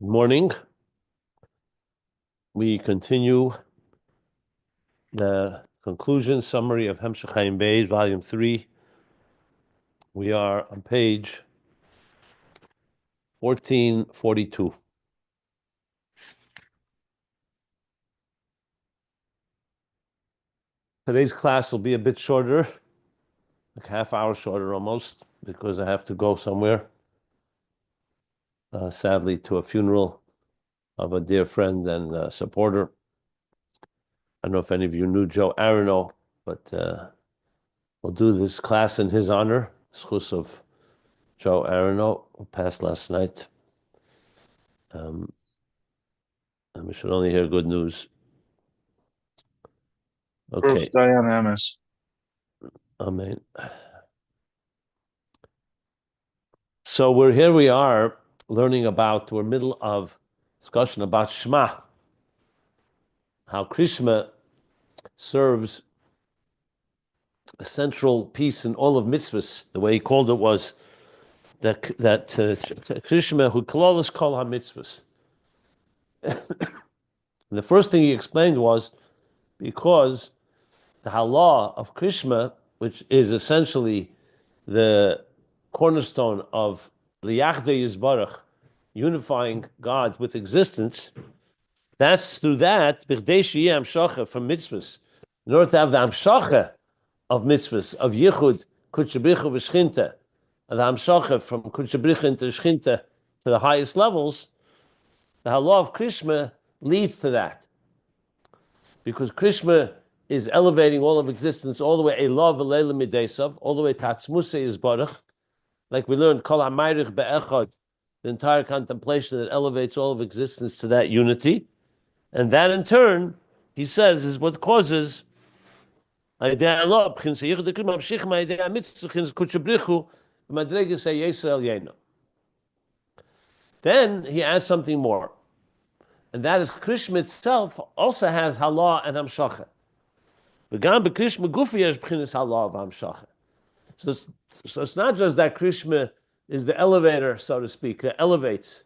Morning. We continue the conclusion summary of Hemshech Ayin Beis, volume 3. We are on page 1442. Today's class will be a bit shorter, like half hour shorter almost, because I have to go somewhere, sadly, to a funeral of a dear friend and supporter. I don't know if any of you knew Joe Aroch, but we'll do this class in his honor, schus of Joe Aroch, who passed last night. And we should only hear good news. Okay. Amen. So we are learning about, we're middle of discussion about Shema, how Krishma serves a central piece in all of mitzvahs. The way he called it was that Krishma who klolos kol ha-mitzvahs. The first thing he explained was because the halah of Krishma, which is essentially the cornerstone of Liyachde Yisbarach, unifying God with existence, that's through that, B'chdei sheyeh hamshacha from mitzvahs, in order to have the hamshacha of mitzvahs, of Yichud, Kudshabricha v'Shchinta, and the hamshacha from Kudshabricha into Shchinta to the highest levels, the halah of Krishma leads to that. Because Krishma is elevating all of existence all the way Elav v'Leila Midesav, all the way to Atzmus Yisbarach, like we learned Kol HaMayrich Be'echad, the entire contemplation that elevates all of existence to that unity, and that in turn, he says, is what causes then he adds something more, and that is Krishma itself also has halah and hamshacha. So it's not just that Krishma is the elevator, so to speak, that elevates,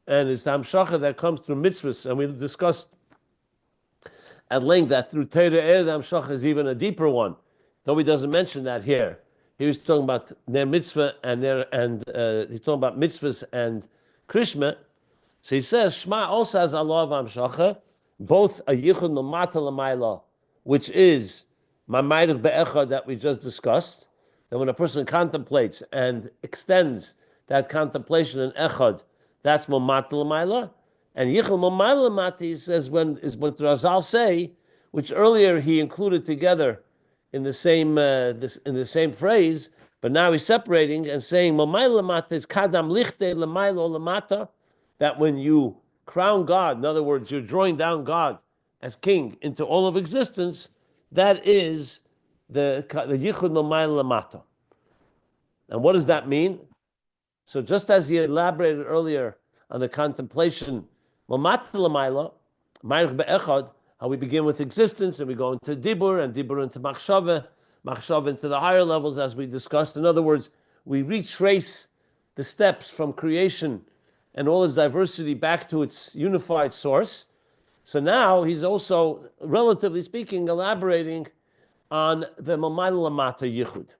and it's the hamshacha that comes through mitzvahs, and we discussed at length that through Torah the hamshacha is even a deeper one, though he doesn't mention that here. He was talking about their mitzvah and he's talking about mitzvahs and Krishma. So he says Shema also has Allah of hamshacha, both a yichud mamata l'mayla, which is mamayrik be'echad that we just discussed. That when a person contemplates and extends that contemplation in echad, that's mamata l'mayla. And Yichel Mamayla Mati says when what Razal say, which earlier he included together in the same phrase, but now he's separating and saying Mamayla Mati is Kadam Lichte Lamayla Lamata, that when you crown God, in other words, you're drawing down God as king into all of existence, that is the Yichud Mamayla Lamata. And what does that mean? So just as he elaborated earlier on the contemplation, how we begin with existence and we go into dibur and dibur into machshava into the higher levels as we discussed. In other words, we retrace the steps from creation and all its diversity back to its unified source. So now he's also, relatively speaking, elaborating on the mamayla lamata yichud.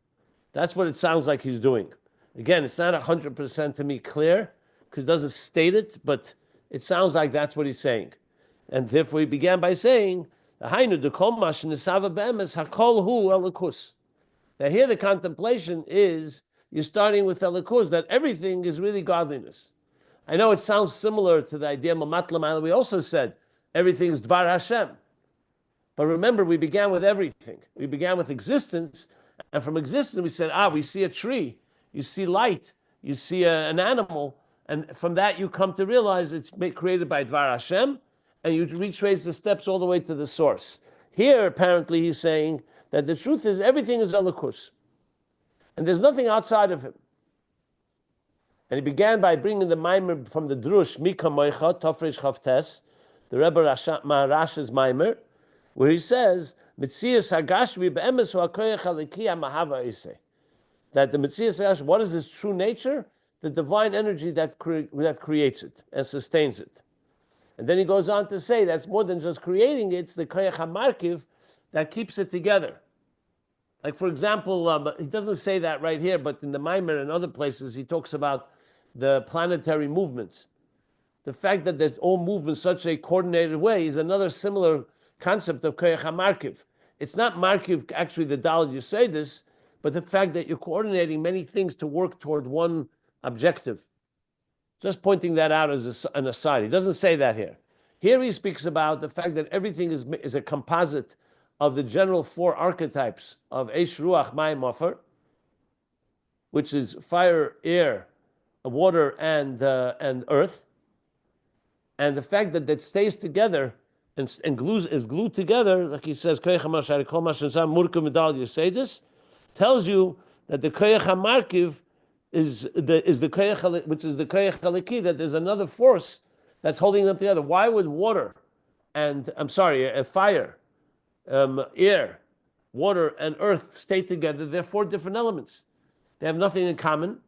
That's what it sounds like he's doing. Again, it's not 100% to me clear because it doesn't state it, but it sounds like that's what he's saying. And therefore he began by saying, that here the contemplation is, you're starting with elikus, that everything is really godliness. I know it sounds similar to the idea of Mamat Lamayla. We also said everything is Dvar Hashem. But remember, we began with everything. We began with existence, and from existence we said, we see a tree, you see light, you see an animal, and from that you come to realize it's created by Dvar Hashem, and you retrace the steps all the way to the source. Here, apparently, he's saying that the truth is everything is elikus, and there's nothing outside of him. And he began by bringing the Maimer from the Drush, Mika Moicha, Tofresh Chavtes, the Rebbe Maharash's Maimer, where he says, Mitzias Hagashvi be'emes hu hakoyach haliki ha'mahava iseh. That the Mitzias Hagash, what is his true nature? the divine energy that creates it and sustains it. And then he goes on to say that's more than just creating it, it's the koyach hamarkiv that keeps it together. Like, for example, he doesn't say that right here, but in the Maimer and other places, he talks about the planetary movements. The fact that there's all move in such a coordinated way is another similar concept of koyach hamarkiv. It's not markiv, actually, the Daled you say this, but the fact that you're coordinating many things to work toward one objective. Just pointing that out as an aside. He doesn't say that here. Here he speaks about the fact that everything is a composite of the general four archetypes of Eish, Ruach, Mayim, Ofer, which is fire, air, water, and earth. And the fact that that stays together and is glued together, like he says, tells you that the koyach hamarkiv is the koyach, which is the koyach haliki, that there's another force that's holding them together. Why would water and fire, air, water, and earth stay together? They're four different elements. They have nothing in common.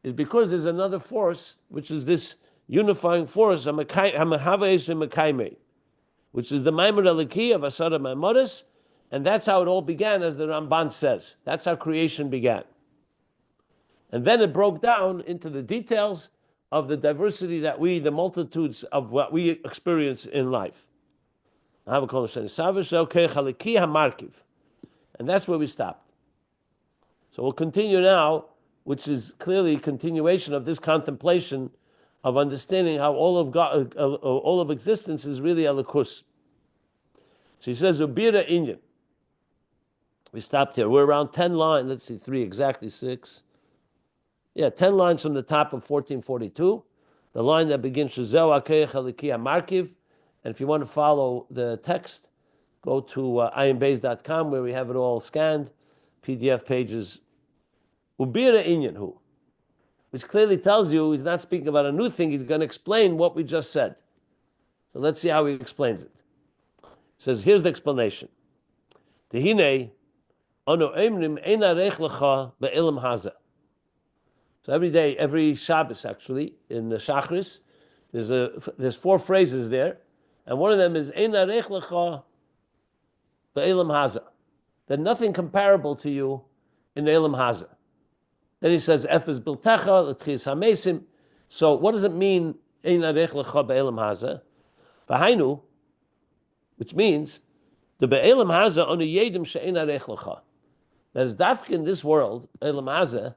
Is because there's another force, which is this unifying force, which is the Maimer Eliki of Asara Maimoris, and that's how it all began, as the Ramban says. That's how creation began. And then it broke down into the details of the diversity that the multitudes of what we experience in life. And that's where we stopped. So we'll continue now, which is clearly a continuation of this contemplation of understanding how all of God, all of existence is really a Elikus. So he says, Ubira Inyan. We stopped here. We're around 10 lines. Let's see, 3 exactly, 6. Yeah, 10 lines from the top of 1442. The line that begins, Shazeu Akeich Haliki Markiv. And if you want to follow the text, go to ayinbeis.com where we have it all scanned, PDF pages. Ubira Inyan Hu, which clearly tells you he's not speaking about a new thing. He's going to explain what we just said. So let's see how he explains it. He says, here's the explanation. Tehine, Ono Emrim Ain Aroch Lecho Bolam Hazeh. So every day, every Shabbos actually, in the Shachris, there's 4 phrases there, and one of them is Ain Aroch Lecho Bolam Hazeh. There's nothing comparable to you in Olam Hazeh. Then he says, Efes Biltecha, L'tchias HaMesim. So what does it mean, Ain Aroch Lecho Bolam Hazeh? V'hainu, which means, the Be'elam Hazeh onu yedim she'ein Aroch Lecho. That is dafka in this world, Olam Hazeh,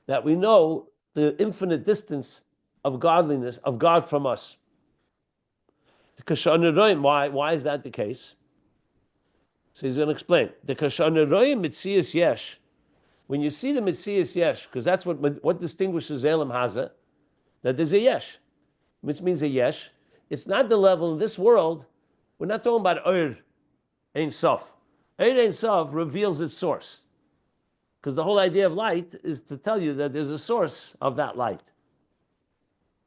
that we know the infinite distance of godliness, of God from us. Why is that the case? So he's going to explain. Yesh. When you see the Mitzias Yesh, because that's what distinguishes Olam Hazeh, that there's a Yesh, which means a Yesh. It's not the level in this world. We're not talking about Ein Sof. Ein Sof reveals its source. Because the whole idea of light is to tell you that there's a source of that light.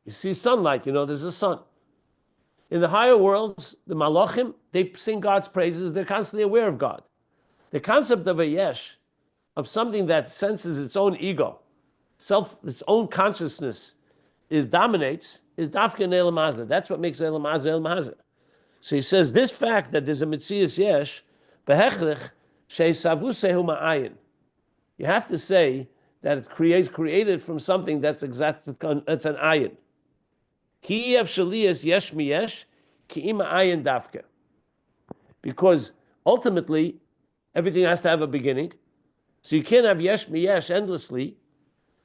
You see sunlight, you know there's a sun. In the higher worlds, the Malachim, they sing God's praises, they're constantly aware of God. The concept of a Yesh, of something that senses its own ego, its own consciousness, dominates, is Dafka in Olam Hazeh. That's what makes Olam Hazeh. So he says this fact that there's a Mitzias Yesh, behechrich she'esavusehu ma'ayin. You have to say that it's created from something that's an ayin. Ki yev shaliyas yesh miyesh ki ima ayin dafka. Because ultimately, everything has to have a beginning. So you can't have yesh miyesh endlessly.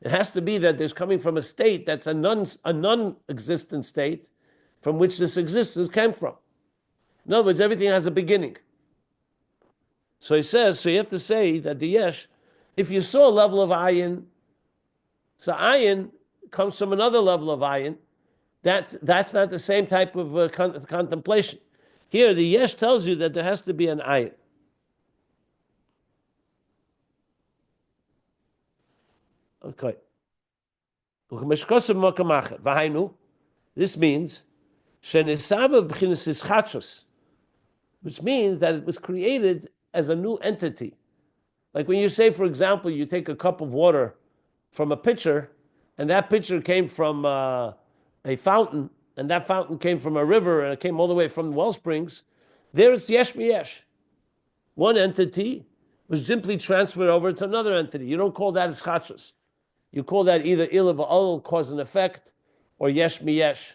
It has to be that there's coming from a state that's a non-existent state from which this existence came from. In other words, everything has a beginning. So he says, so you have to say that the yesh, if you saw a level of ayin, so ayin comes from another level of ayin. That's not the same type of contemplation. Here, the yesh tells you that there has to be an ayin. Okay. This means which means that it was created as a new entity. Like when you say, for example, you take a cup of water from a pitcher and that pitcher came from a fountain, and that fountain came from a river, and it came all the way from the well springs, there it's yesh miyesh. One entity was simply transferred over to another entity. You don't call that ischachus. You call that either ilah v'ol, cause and effect, or yesh miyesh.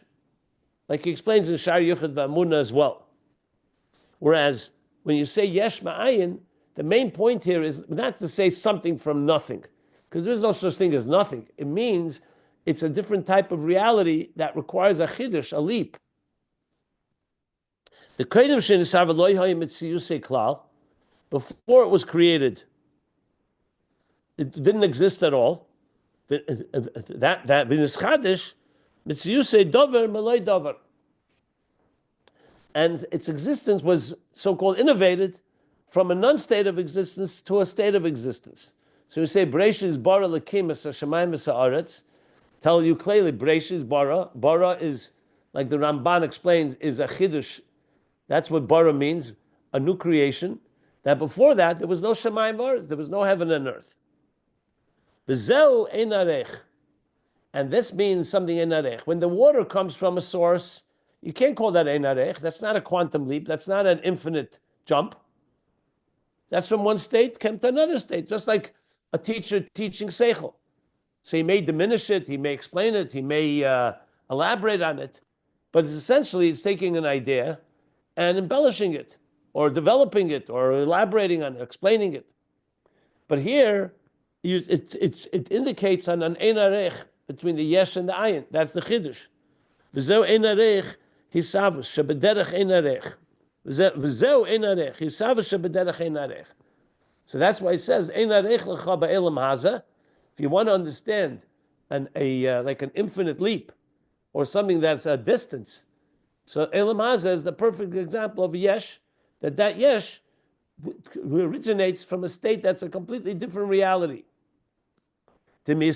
Like he explains in Shar Yuchad V'Amunah as well. Whereas when you say yesh ma'ayin, the main point here is not to say something from nothing, because there is no such thing as nothing. It means it's a different type of reality that requires a chidush, a leap. The kodim shenisar v'lo hayim mitziyusei klal, before it was created, it didn't exist at all. That v'nischadish mitziyusei dover meloi dover, and its existence was so-called innovated from a non-state of existence to a state of existence. So you say Bereshis bara lekim es hashamayim v'sa'aretz. Tell you clearly, Bereshis bara. Bara is, like the Ramban explains, is a chidush. That's what bara means, a new creation. That before that, there was no shamayim v'aretz, there was no heaven and earth. V'zeu ein arech. And this means something ein arech. When the water comes from a source, you can't call that ein arech. That's not a quantum leap. That's not an infinite jump. That's from one state came to another state, just like a teacher teaching seichel. So he may diminish it, he may explain it, he may elaborate on it, but it's taking an idea and embellishing it, or developing it, or elaborating on it, explaining it. But here, it indicates on an ein arech between the yesh and the ayin. That's the chidush. V'zeu ein arech hisavus shebederech ein arech. V'zeu ein arech hisavus shebederech ein arech. So that's why it says Ain Aroch Lecho Bolam Hazeh. If you want to understand like an infinite leap, or something that's a distance, so Olam Hazeh is the perfect example of yesh. That yesh originates from a state that's a completely different reality. From the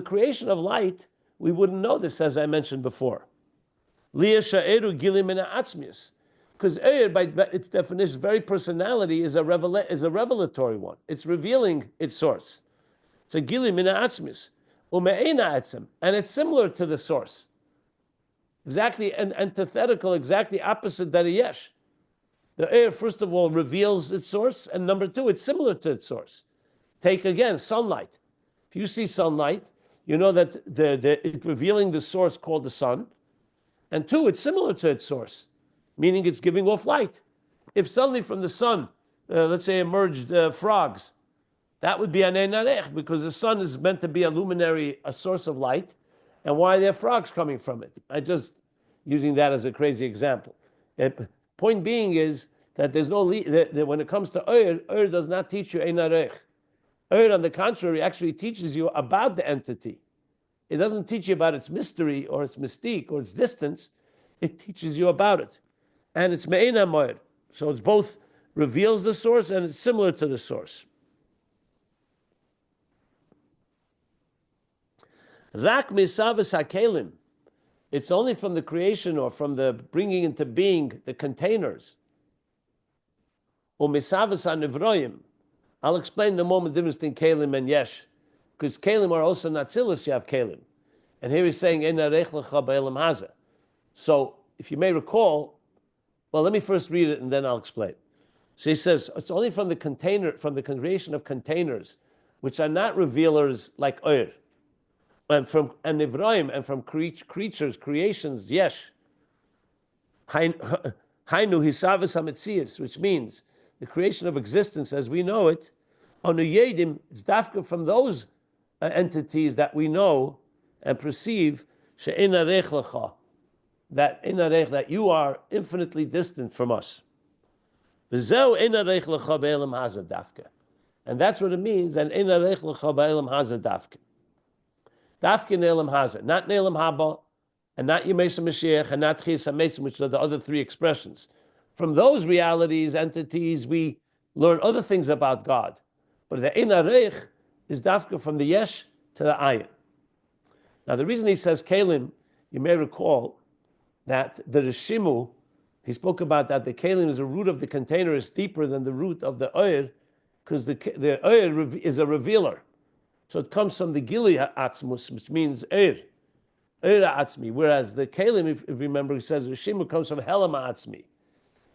creation of light, we wouldn't know this, as I mentioned before. Because by its definition, very personality is a revelatory one. It's revealing its source. It's a gilim min ha'atzmus, and it's similar to the source. Exactly antithetical, exactly opposite that of yesh. The air, first of all, reveals its source, and number two, it's similar to its source. Take again sunlight. If you see sunlight, you know that it's revealing the source called the sun. And two, it's similar to its source, meaning it's giving off light. If suddenly from the sun, let's say, emerged frogs, that would be an Ain Aroch, because the sun is meant to be a luminary, a source of light. And why are there frogs coming from it? I just using that as a crazy example. Point being is that there's no that when it comes to Ur does not teach you Ain Aroch. Ur, on the contrary, actually teaches you about the entity. It doesn't teach you about its mystery or its mystique or its distance. It teaches you about it. And it's me'ein ha'moed. So it's both reveals the source and it's similar to the source. Rak misavas hakelim. It's only from the creation or from the bringing into being the containers. U'misavas ha'nivroyim. I'll explain in a moment the difference between kelim and yesh. Because kelim are also natzilus, you have kelim. And here he's saying, Ain Aroch Lecho Bolam Hazeh. So, if you may recall, well, let me first read it and then I'll explain. So he says, it's only from the creation of containers, which are not revealers like Ur, and Nivraim, and from creatures, creations, Yesh. Hainu Hisavas HaMetzias, which means the creation of existence as we know it. Onu Yedim, it's dafka from those entities that we know and perceive, she'ein aroch lecha, that you are infinitely distant from us. V'zeu ein aroch lecha bolam hazeh dafka, and that's what it means. And ein aroch lecha bolam hazeh dafka, dafka ne'elam hazeh, not ne'elam haba, and not Yemei Mashiach, and not Chis HaMesim, which are the other three expressions. From those realities, entities, we learn other things about God. But the Ain Aroch is dafka from the Yesh to the Ayin. Now, the reason he says Kelim, you may recall that the Rishimu, he spoke about that the Kelim is the root of the container is deeper than the root of the Oir, because the Oyer is a revealer. So it comes from the Gili Atzmus, which means Oyer Atzmi. Whereas the Kalim, if you remember, he says Rishimu comes from Helam Atzmi.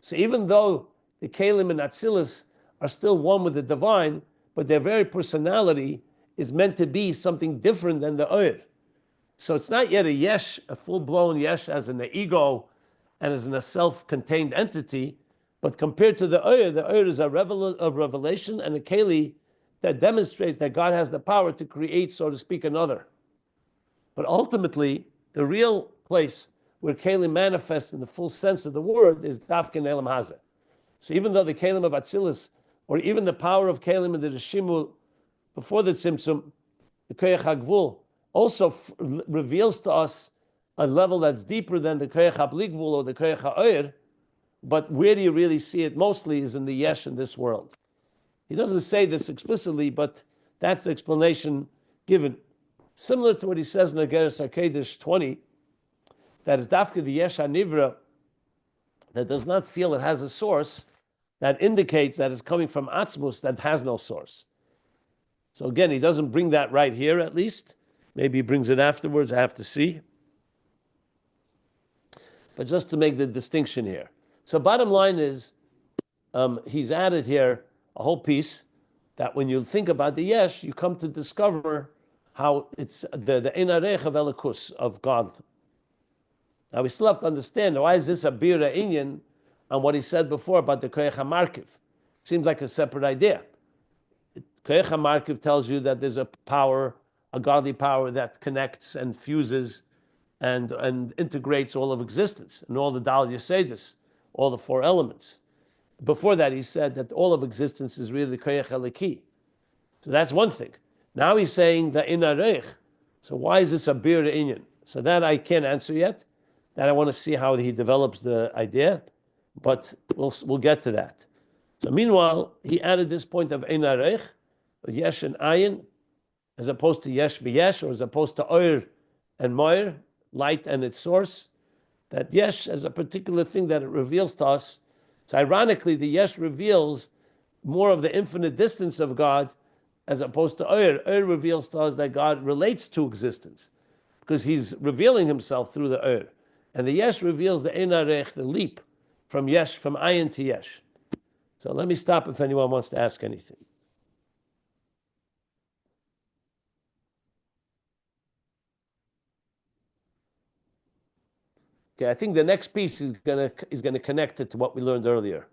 So even though the Kalim and Atzilus are still one with the divine, but their very personality is meant to be something different than the Oyer. So it's not yet a Yesh, a full-blown Yesh as in the ego and as in a self-contained entity, but compared to the Oyer is a revelation and a Keli that demonstrates that God has the power to create, so to speak, another. But ultimately, the real place where Keli manifests in the full sense of the word is Dafkin Elam Hazeh. So even though the Kelim of Atzilus, or even the power of Kelim in the Rishimu before the Tzimtzum, the Koyach HaGvul, also reveals to us a level that's deeper than the Koyach HaBli Gvul or the Koyach HaOyer, but where do you really see it mostly is in the Yesh in this world. He doesn't say this explicitly, but that's the explanation given. Similar to what he says in Ageres HaKedesh 20, that is Dafka the Yesh HaNivra, that does not feel it has a source, that indicates that it's coming from Atzmus that has no source. So again, he doesn't bring that right here at least. Maybe he brings it afterwards, I have to see. But just to make the distinction here. So bottom line is, he's added here a whole piece that when you think about the Yesh, you come to discover how it's the Ain Aroch of Elikus, of God. Now we still have to understand, why is this a Bira Inyan on what he said before about the Koyach HaMarkiv? Seems like a separate idea. Koyach HaMarkiv tells you that there's a power, a godly power that connects and fuses and integrates all of existence and all the Dal Yesedis, all the four elements. Before that, he said that all of existence is really Koyach Eliki. So that's one thing. Now he's saying the Ain Aroch. So why is this a Bira Inyan? So that I can't answer yet. That I want to see how he develops the idea, but we'll get to that. So meanwhile, he added this point of Ain Aroch, Yesh and Ayin, as opposed to Yesh b'Yesh, or as opposed to Oyer and Moyer, light and its source. That Yesh as a particular thing that it reveals to us. So ironically, the Yesh reveals more of the infinite distance of God, as opposed to Oyer. Oyer reveals to us that God relates to existence, because he's revealing himself through the Oyer. And the Yesh reveals the Ain Aroch, the leap from Yesh, from Ayin to Yesh. So let me stop if anyone wants to ask anything. Okay, I think the next piece is gonna connect it to what we learned earlier.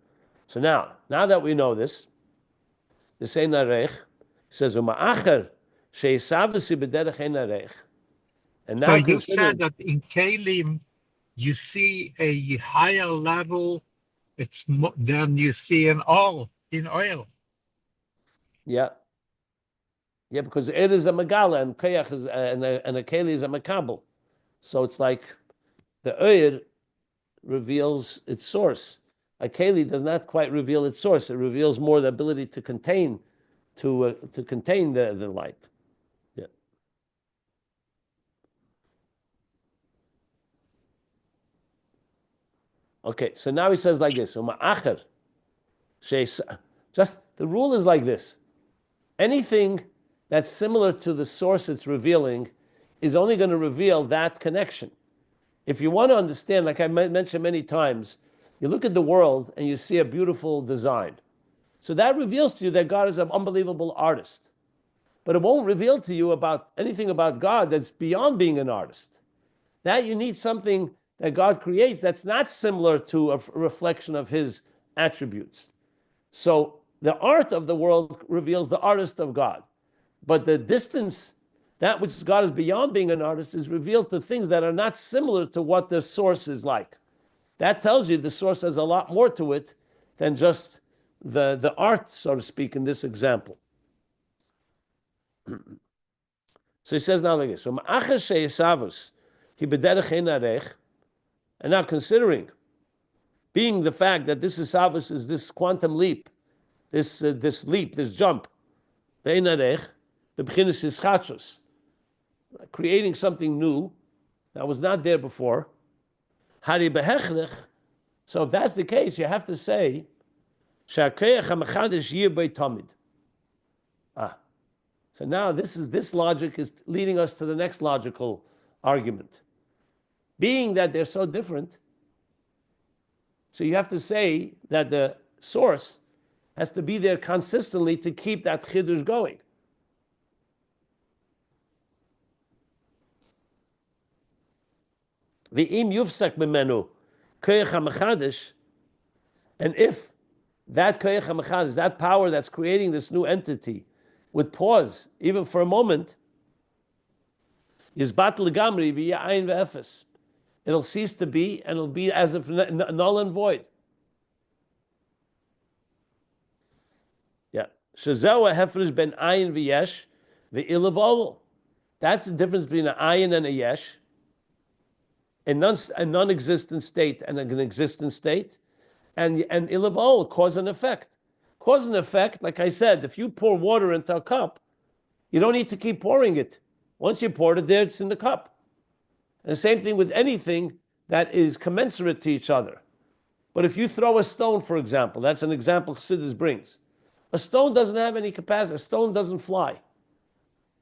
So now that we know this Ain Aroch says Uma'acher she'isavasi b'derech Ain Aroch. And now so you said that in Kalim you see a higher level. It's more than you see in oil. Yeah, because it is a megala and koyach is and a keli is a makabel. So it's like the oyer reveals its source. A keli does not quite reveal its source. It reveals more the ability to contain the light. Yeah. Okay, so now he says like this. Just the rule is like this. Anything that's similar to the source it's revealing is only going to reveal that connection. If you want to understand, like I mentioned many times, you look at the world and you see a beautiful design. So that reveals to you that God is an unbelievable artist. But it won't reveal to you about anything about God that's beyond being an artist. That you need something that God creates that's not similar to a reflection of his attributes. So the art of the world reveals the artist of God. But the distance, that which God is beyond being an artist, is revealed to things that are not similar to what the source is like. That tells you the source has a lot more to it than just the art, so to speak, in this example. So he says now like this. So and now considering, being the fact that this Isavus is this quantum leap, this leap, this jump, the Ain Aroch, the B'chinas Ischachos, creating something new that was not there before. Hari behechnech. So if that's the case, you have to say, Sha'keach ha'machadish yir bei tamid. So now this logic is leading us to the next logical argument. Being that they're so different, so you have to say that the source has to be there consistently to keep that chidush going. V'im yufsak b'menu koyach hamachadish, and if that koyach hamachadish, that power that's creating this new entity, would pause even for a moment, yizbat legamri v'ya ayin ve'efes, it'll cease to be, and it'll be as if null and void. Yeah, shezeu hefresh ben ayin v'yesh ve'ilav olol. That's the difference between an ayin and a yesh. A non-existent state and an existent state, and ilav ol, cause and effect. Cause and effect, like I said, if you pour water into a cup, you don't need to keep pouring it. Once you pour it there, it's in the cup. And the same thing with anything that is commensurate to each other. But if you throw a stone, for example, that's an example Chidush brings. A stone doesn't have any capacity. A stone doesn't fly.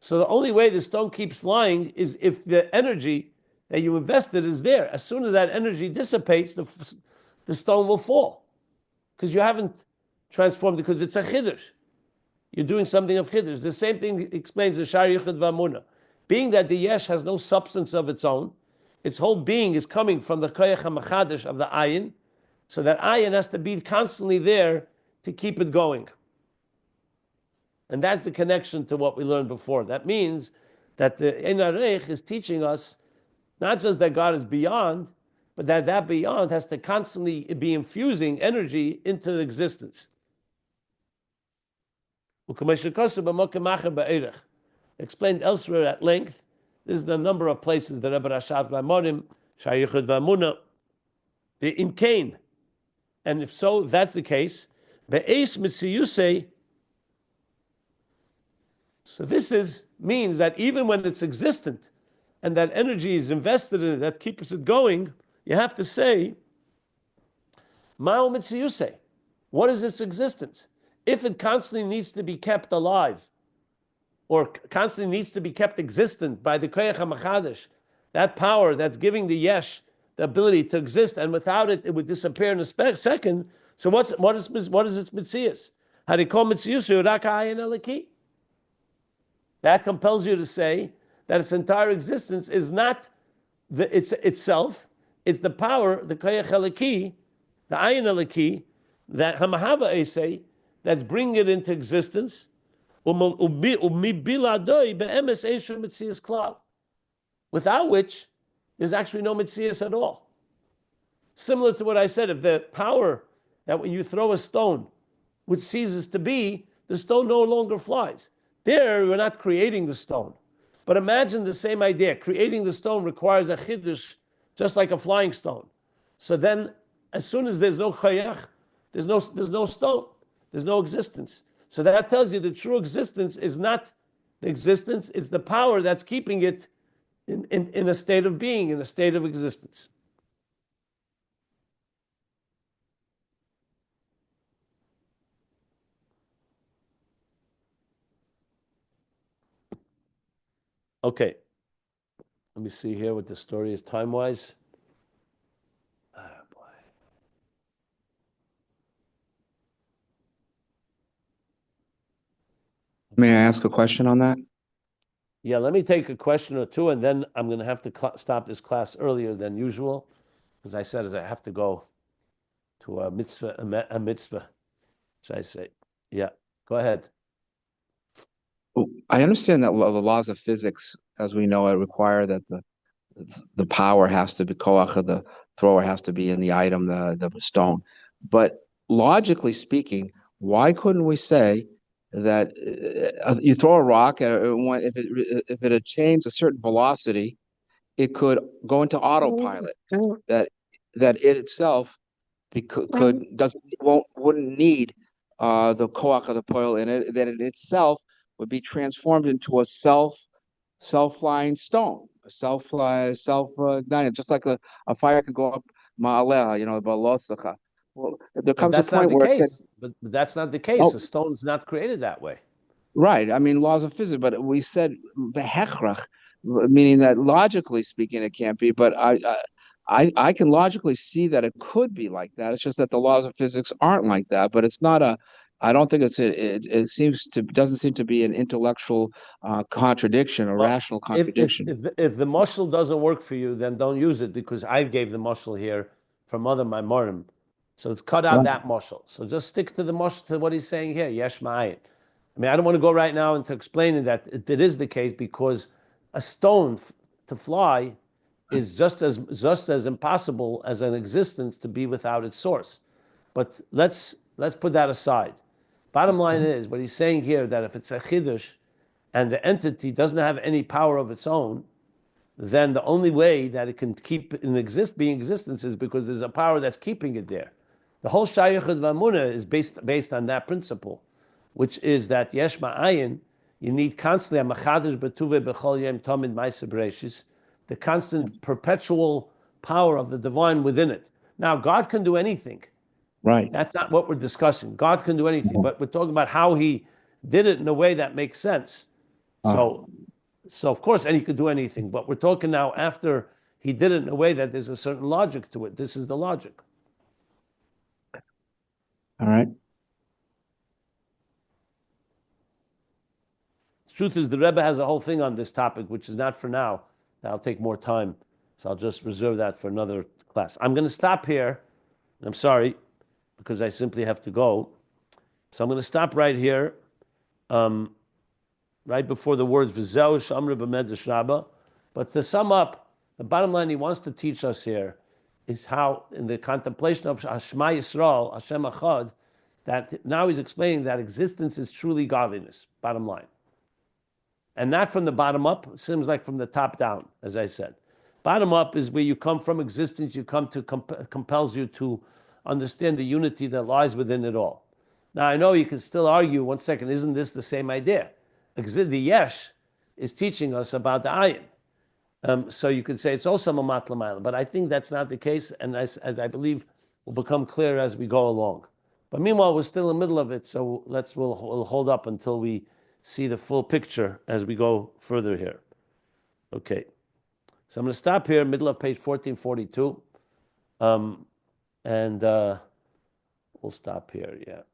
So the only way the stone keeps flying is if the energy that you invested is there. As soon as that energy dissipates, the stone will fall, because you haven't transformed it, because it's a chidush. You're doing something of chidush. The same thing explains the shar yichud v'amuna. Being that the yesh has no substance of its own, its whole being is coming from the koyach hamachadish of the ayin, so that ayin has to be constantly there to keep it going. And that's the connection to what we learned before. That means that the Ain Aroch is teaching us not just that God is beyond, but that beyond has to constantly be infusing energy into existence. Explained elsewhere at length. This is the number of places that Rebbe Rashab Lamorim, Shayichud Vamuna, in Cain. And if so, if that's the case, Be'ez Mitziyusei. So this means that even when it's existent, and that energy is invested in it, that keeps it going, you have to say, Ma'al mitziyusei, what is its existence? If it constantly needs to be kept alive, or constantly needs to be kept existent by the koyach hamachadish, that power that's giving the yesh the ability to exist, and without it, it would disappear in a second. So what is its mitziyus? Harikol mitziyusei rak ha'ayin eliki. That compels you to say that its entire existence is not itself, it's the power, the koyach eliki, the ayin eliki, that hamahava esei, that's bringing it into existence, without which there's actually no mitzias at all. Similar to what I said, if the power that when you throw a stone, which ceases to be, the stone no longer flies. There, we're not creating the stone. But imagine the same idea. Creating the stone requires a chidush, just like a flying stone. So then, as soon as there's no chayach, there's no stone, there's no existence. So that tells you the true existence is not the existence, it's the power that's keeping it in a state of being, in a state of existence. Okay. Let me see here what the story is time-wise. Oh, boy. May I ask a question on that? Yeah, let me take a question or two, and then I'm going to have to stop this class earlier than usual, because I said I have to go to a mitzvah, should I say. Yeah, go ahead. I understand that the laws of physics, as we know it, require that the power has to be koach of the thrower has to be in the item, the stone. But logically speaking, why couldn't we say that you throw a rock, if it attains a certain velocity, it could go into autopilot? That it itself wouldn't need the koach of the poil in it. That it itself would be transformed into a self-flying stone, self-igniting, just like a fire can go up ma'aleh, balosacha. Well, there comes a point where but that's not the case. The stone's not created that way. Right. I mean, laws of physics, but we said behechrach, meaning that logically speaking, it can't be. But I can logically see that it could be like that. It's just that the laws of physics aren't like that. But it's not a. I don't think it seems to doesn't seem to be an intellectual contradiction, a Well, rational contradiction. if the mushal doesn't work for you, then don't use it because I gave the mushal here from other Maimorim. So let's cut out Right. that mushal. So just stick to the mushal, to what he's saying here. Yesh ma'ayin. I mean, I don't want to go right now into explaining that it is the case because a stone to fly is just as impossible as an existence to be without its source. But let's put that aside. Bottom line is what he's saying here, that if it's a chidush and the entity doesn't have any power of its own, then the only way that it can keep being in existence is because there's a power that's keeping it there. The whole Shayachid Vamuna is based on that principle, which is that Yesh Ma'ayin, you need constantly a Machadish Betuve Bechol Yem Tamid Ma'aseh Bereshis, the constant perpetual power of the divine within it. Now, God can do anything. Right. That's not what we're discussing. God can do anything, but we're talking about how he did it in a way that makes sense. So of course, and he could do anything, but we're talking now after he did it in a way that there's a certain logic to it. This is the logic. All right. The truth is, the Rebbe has a whole thing on this topic, which is not for now. That'll take more time, so I'll just reserve that for another class. I'm going to stop here. I'm sorry, because I simply have to go. So I'm going to stop right here. Right before the words V'zeu Shamra b'Medrash Rabbah. But to sum up, the bottom line he wants to teach us here is how, in the contemplation of Shema Yisrael, Hashem Echad, that now he's explaining that existence is truly godliness, bottom line. And not from the bottom up, it seems like from the top down, as I said. Bottom up is where you come from existence, you come to, compels you to understand the unity that lies within it all. Now, I know you can still argue, one second, isn't this the same idea? The Yesh is teaching us about the Ayin. So you could say it's also Mamat L'mayla, but I think that's not the case, and I believe will become clear as we go along. But meanwhile, we're still in the middle of it, so we'll hold up until we see the full picture as we go further here. Okay. So I'm going to stop here, middle of page 1442, and we'll stop here, yeah.